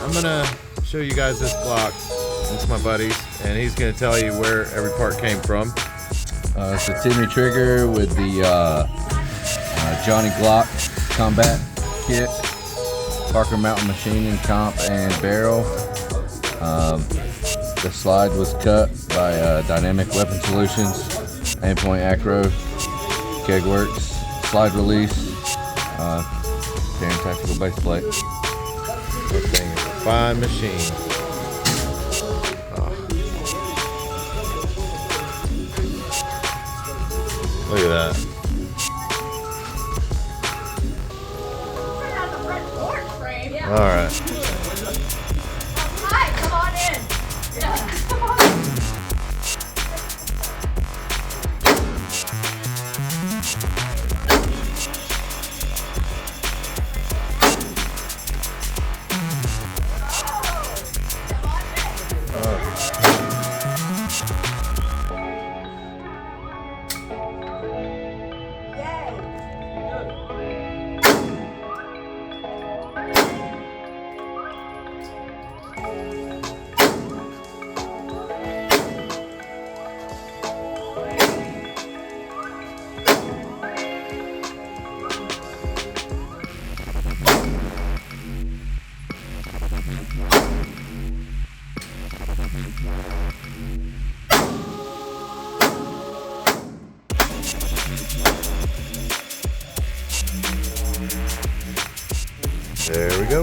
I'm gonna show you guys this Glock. It's my buddy's, and he's gonna tell you where every part came from. It's a Timmy trigger with the Johnny GLOCK combat kit, Parker mountain machining, comp, and barrel. The slide was cut by Dynamic Weapon Solutions, Aimpoint Acro, Kegworks, slide release, Darren Tactical base plate. That thing is a fine machine. Oh. Look at that. All right. Hi, come on in. Yeah, come on in. There we go.